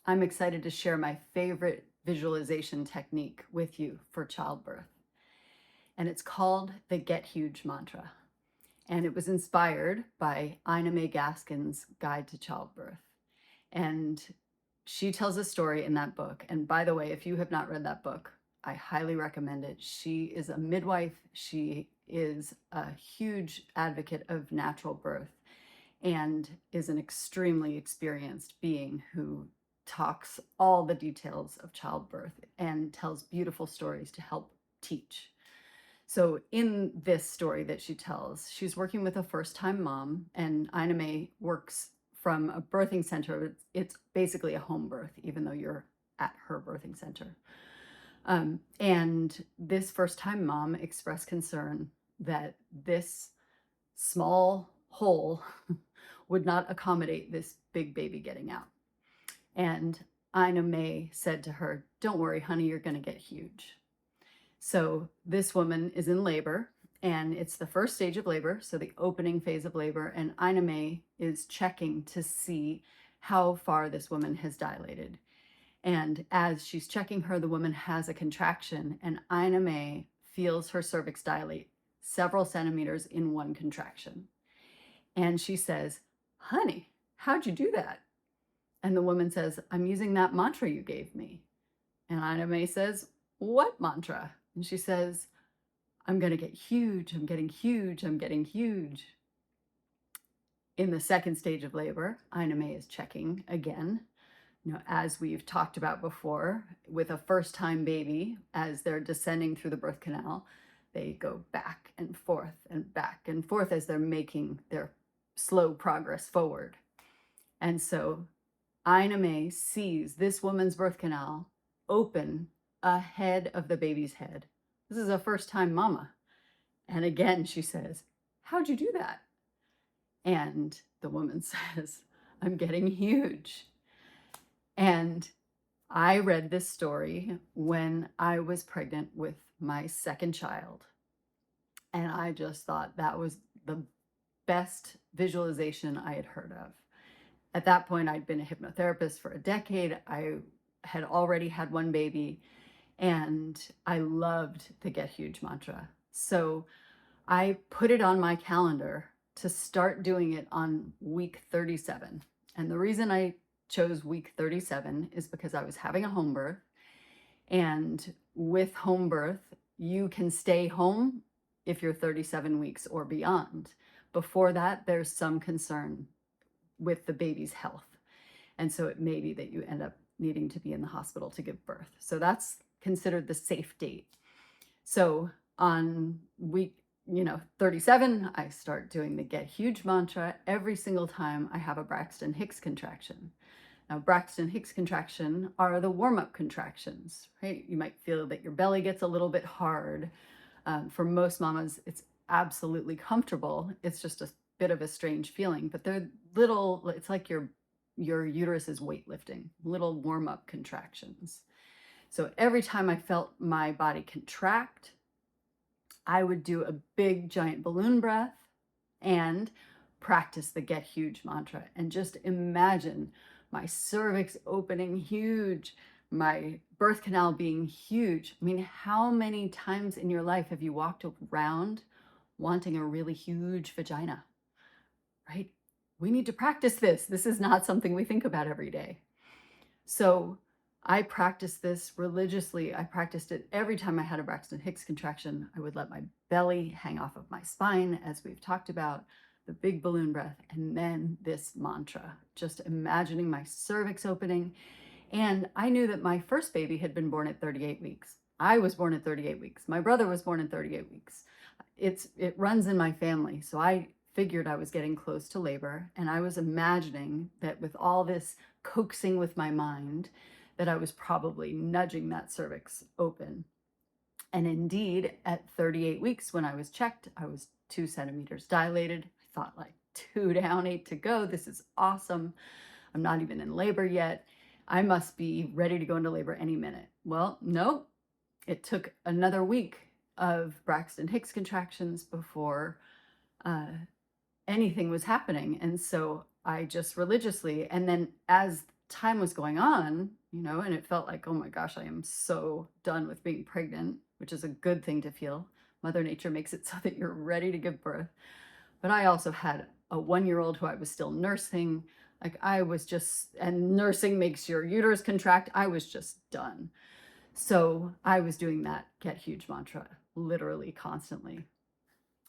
I'm excited to share my favorite visualization technique with you for childbirth. And it's called the Get Huge mantra. And it was inspired by Ina May Gaskin's Guide to Childbirth. And she tells a story in that book. And by the way, if you have not read that book, I highly recommend it. She is a midwife. She is a huge advocate of natural birth and is an extremely experienced being who talks all the details of childbirth and tells beautiful stories to help teach. So in this story that she tells, she's working with a first-time mom, and Ina May works from a birthing center. It's basically a home birth, even though you're at her birthing center. And this first-time mom expressed concern that this small hole would not accommodate this big baby getting out. And Ina May said to her, "Don't worry, honey, you're going to get huge." So this woman is in labor, and it's the first stage of labor, so the opening phase of labor, and Ina May is checking to see how far this woman has dilated. And as she's checking her, the woman has a contraction, and Ina May feels her cervix dilate several centimeters in one contraction. And she says, "Honey, how'd you do that?" And the woman says, "I'm using that mantra you gave me." And Ina May says, "What mantra?" And she says, "I'm going to get huge. I'm getting huge. I'm getting huge." In the second stage of labor, Ina May is checking again. As we've talked about before, with a first-time baby, as they're descending through the birth canal, they go back and forth as they're making their slow progress forward. And so Ina May sees this woman's birth canal open ahead of the baby's head. This is a first-time mama. And again, she says, "How'd you do that?" And the woman says, "I'm getting huge." And I read this story when I was pregnant with my second child. And I just thought that was the best visualization I had heard of. At that point, I'd been a hypnotherapist for a decade. I had already had one baby, and I loved the Get Huge mantra. So I put it on my calendar to start doing it on week 37. And the reason I chose week 37 is because I was having a home birth. And with home birth, you can stay home if you're 37 weeks or beyond. Before that, there's some concern with the baby's health. And so it may be that you end up needing to be in the hospital to give birth. So that's considered the safe date. So on week 37, I start doing the Get Huge mantra every single time I have a Braxton Hicks contraction. Now, Braxton Hicks contraction are the warm-up contractions, right? You might feel that your belly gets a little bit hard. For most mamas, it's absolutely comfortable. It's just a bit of a strange feeling, but they're little, it's like your uterus is weightlifting, little warm-up contractions. So every time I felt my body contract, I would do a big giant balloon breath and practice the Get Huge mantra and just imagine my cervix opening huge, my birth canal being huge. I mean, how many times in your life have you walked around wanting a really huge vagina, right? We need to practice this. This is not something we think about every day. So I practiced this religiously. I practiced it every time I had a Braxton Hicks contraction. I would let my belly hang off of my spine, as we've talked about, the big balloon breath, and then this mantra, just imagining my cervix opening. And I knew that my first baby had been born at 38 weeks. I was born at 38 weeks. My brother was born at 38 weeks. It runs in my family. So I figured I was getting close to labor, and I was imagining that with all this coaxing with my mind, that I was probably nudging that cervix open. And indeed, at 38 weeks, when I was checked, I was 2 centimeters dilated. I thought, like, 2 down, 8 to go. This is awesome. I'm not even in labor yet. I must be ready to go into labor any minute. Well, no, it took another week of Braxton Hicks contractions before anything was happening. And so I just religiously, and then as time was going on, and it felt like, oh my gosh, I am so done with being pregnant, which is a good thing to feel. Mother Nature makes it so that you're ready to give birth. But I also had a 1-year-old who I was still nursing. Like I was just, and nursing makes your uterus contract. I was just done. So I was doing that get huge mantra literally constantly.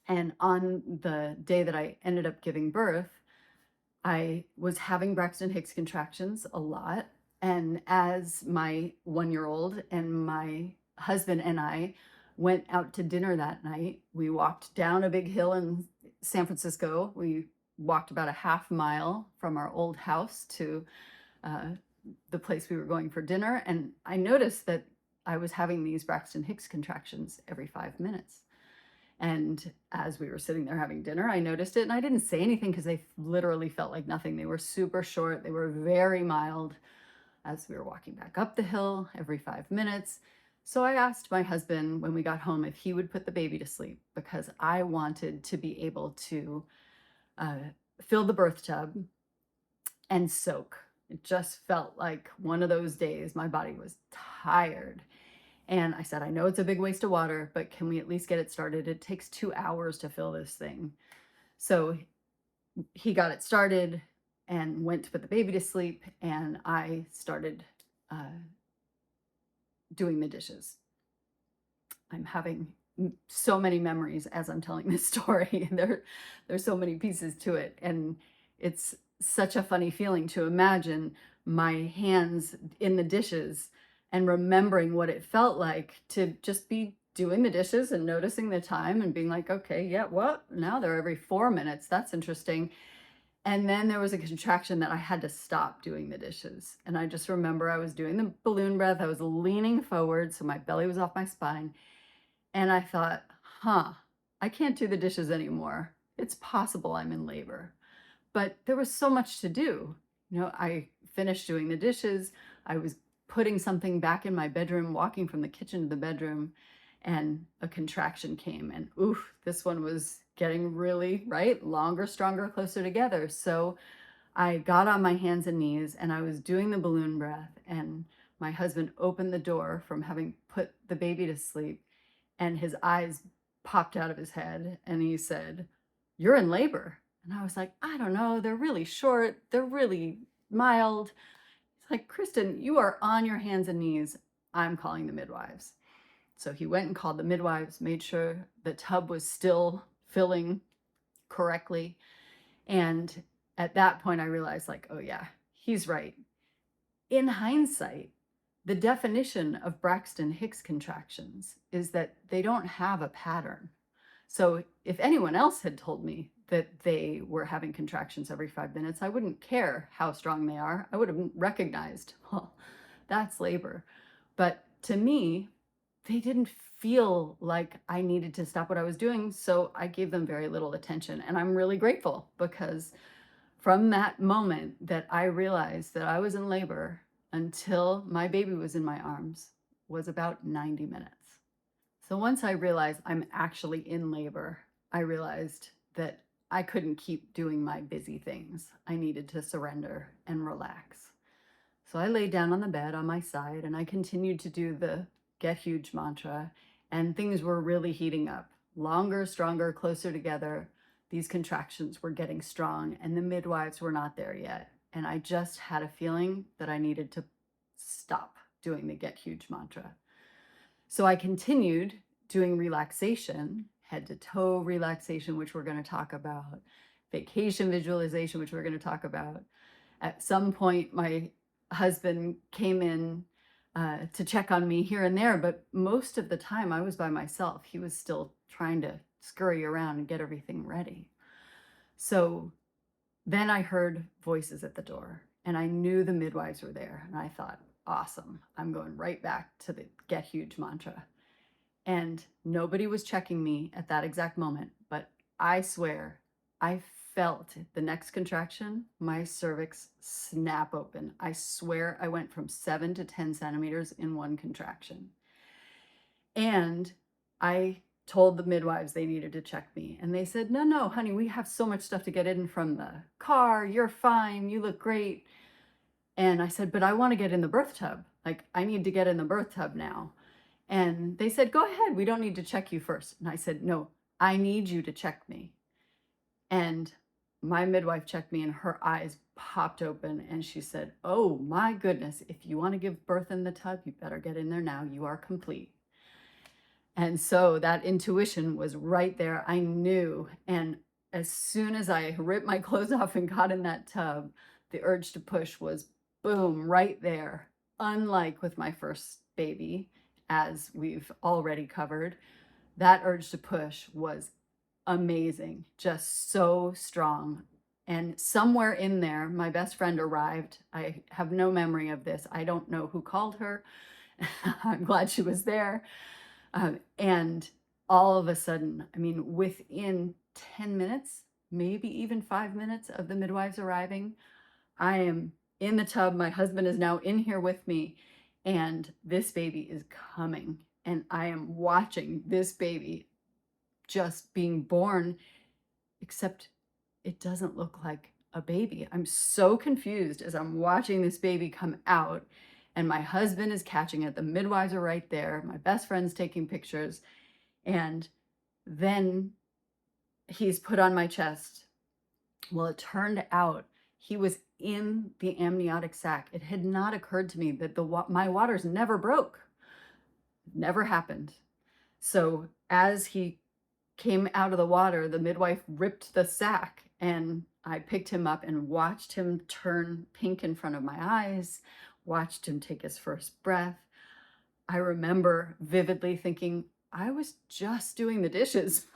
And on the day that I ended up giving birth, I was having Braxton Hicks contractions a lot. And as my 1-year-old and my husband and I went out to dinner that night, we walked down a big hill in San Francisco. We walked about a half mile from our old house to the place we were going for dinner. And I noticed that I was having these Braxton Hicks contractions every 5 minutes. And as we were sitting there having dinner, I noticed it, and I didn't say anything because they literally felt like nothing. They were super short. They were very mild as we were walking back up the hill every 5 minutes. So I asked my husband when we got home if he would put the baby to sleep, because I wanted to be able to fill the birth tub and soak. It just felt like one of those days. My body was tired. And I said, I know it's a big waste of water, but can we at least get it started? It takes 2 hours to fill this thing. So he got it started and went to put the baby to sleep. And I started doing the dishes. I'm having so many memories as I'm telling this story. There's so many pieces to it. And it's such a funny feeling to imagine my hands in the dishes and remembering what it felt like to just be doing the dishes and noticing the time and being like, okay, yeah, what? Now they're every 4 minutes. That's interesting. And then there was a contraction that I had to stop doing the dishes. And I just remember I was doing the balloon breath. I was leaning forward, so my belly was off my spine. And I thought, I can't do the dishes anymore. It's possible I'm in labor. But there was so much to do. I finished doing the dishes. I was putting something back in my bedroom, walking from the kitchen to the bedroom, and a contraction came. And oof, this one was getting really, longer, stronger, closer together. So I got on my hands and knees and I was doing the balloon breath, and my husband opened the door from having put the baby to sleep, and his eyes popped out of his head and he said, "You're in labor." And I was like, I don't know, they're really short, they're really mild. Like, Kristin, you are on your hands and knees. I'm calling the midwives. So he went and called the midwives, made sure the tub was still filling correctly. And at that point, I realized, like, oh yeah, he's right. In hindsight, the definition of Braxton Hicks contractions is that they don't have a pattern. So if anyone else had told me that they were having contractions every 5 minutes, I wouldn't care how strong they are. I would have recognized, well, that's labor. But to me, they didn't feel like I needed to stop what I was doing. So I gave them very little attention. And I'm really grateful, because from that moment that I realized that I was in labor until my baby was in my arms was about 90 minutes. So once I realized I'm actually in labor, I realized that I couldn't keep doing my busy things. I needed to surrender and relax. So I laid down on the bed on my side and I continued to do the get huge mantra, and things were really heating up. Longer, stronger, closer together. These contractions were getting strong and the midwives were not there yet. And I just had a feeling that I needed to stop doing the get huge mantra. So I continued doing relaxation, head to toe relaxation, which we're going to talk about, vacation visualization, which we're going to talk about. At some point, my husband came in to check on me here and there, but most of the time I was by myself. He was still trying to scurry around and get everything ready. So then I heard voices at the door, and I knew the midwives were there, and I thought, awesome, I'm going right back to the get huge mantra. And nobody was checking me at that exact moment, but I swear I felt the next contraction, my cervix snap open. I swear I went from 7 to 10 centimeters in one contraction. And I told the midwives they needed to check me. And they said, no, honey, we have so much stuff to get in from the car. You're fine. You look great. And I said, but I want to get in the birth tub. Like, I need to get in the birth tub now. And they said, go ahead. We don't need to check you first. And I said, no, I need you to check me. And my midwife checked me and her eyes popped open and she said, oh my goodness, if you want to give birth in the tub, you better get in there now. You are complete. And so that intuition was right there. I knew. And as soon as I ripped my clothes off and got in that tub, the urge to push was boom, right there. Unlike with my first baby, as we've already covered, that urge to push was amazing, just so strong. And somewhere in there, my best friend arrived. I have no memory of this. I don't know who called her. I'm glad she was there. And all of a sudden, I mean, within 10 minutes, maybe even 5 minutes of the midwives arriving, I am in the tub. My husband is now in here with me, and this baby is coming. And I am watching this baby just being born, except it doesn't look like a baby. I'm so confused as I'm watching this baby come out, and my husband is catching it. The midwives are right there. My best friend's taking pictures. And then he's put on my chest. Well, it turned out he was in the amniotic sac. It had not occurred to me that my waters never broke. Never happened. So as he came out of the water, the midwife ripped the sac, and I picked him up and watched him turn pink in front of my eyes, watched him take his first breath. I remember vividly thinking, I was just doing the dishes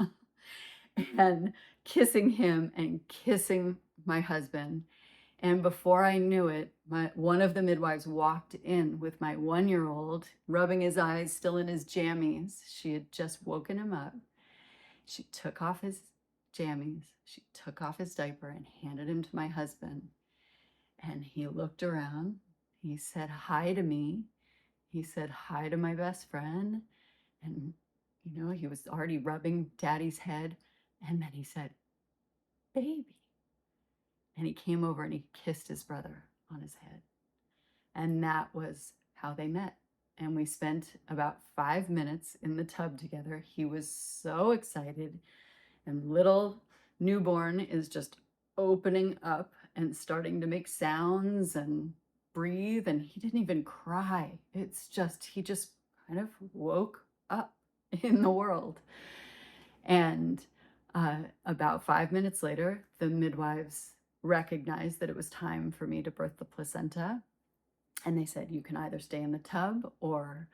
and kissing him and kissing my husband. And before I knew it, one of the midwives walked in with my 1-year-old, rubbing his eyes, still in his jammies. She had just woken him up. She took off his jammies, she took off his diaper and handed him to my husband. And he looked around, he said hi to me, he said hi to my best friend, and he was already rubbing Daddy's head. And then he said, baby. And he came over and he kissed his brother on his head. And that was how they met. And we spent about 5 minutes in the tub together. He was so excited. And little newborn is just opening up and starting to make sounds and breathe. And he didn't even cry. He just kind of woke up in the world. And about 5 minutes later, the midwives recognized that it was time for me to birth the placenta. And they said, you can either stay in the tub or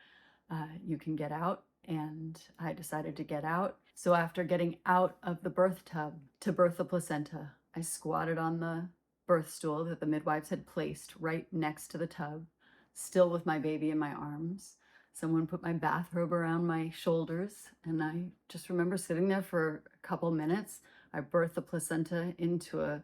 you can get out. And I decided to get out. So after getting out of the birth tub to birth the placenta, I squatted on the birth stool that the midwives had placed right next to the tub, still with my baby in my arms. Someone put my bathrobe around my shoulders, and I just remember sitting there for a couple minutes. I birthed the placenta into a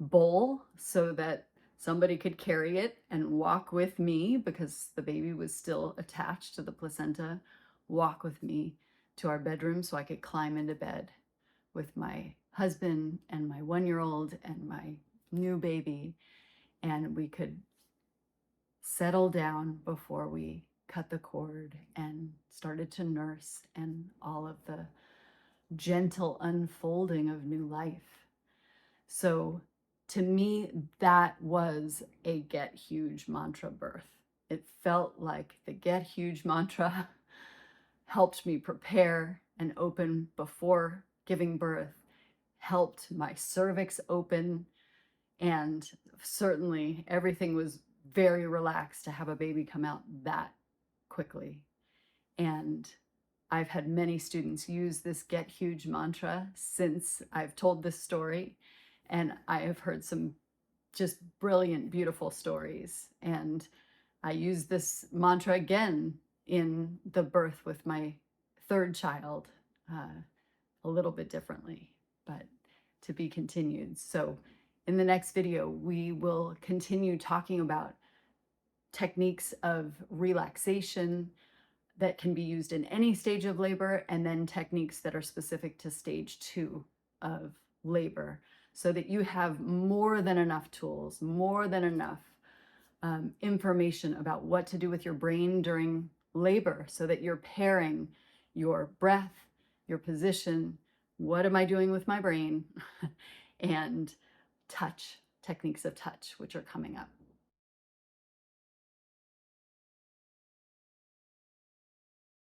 bowl so that somebody could carry it and walk with me, because the baby was still attached to the placenta, walk with me to our bedroom so I could climb into bed with my husband and my 1-year-old and my new baby, and we could settle down before we cut the cord and started to nurse and all of the gentle unfolding of new life. So to me, that was a Get Huge mantra birth. It felt like the Get Huge mantra helped me prepare and open before giving birth, helped my cervix open, and certainly everything was very relaxed to have a baby come out that quickly. And I've had many students use this Get Huge mantra since I've told this story, and I have heard some just brilliant, beautiful stories. And I use this mantra again in the birth with my third child, a little bit differently, but to be continued. So in the next video, we will continue talking about techniques of relaxation that can be used in any stage of labor, and then techniques that are specific to stage 2 of labor, so that you have more than enough tools, more than enough information about what to do with your brain during labor, so that you're pairing your breath, your position, what am I doing with my brain, and touch, techniques of touch, which are coming up.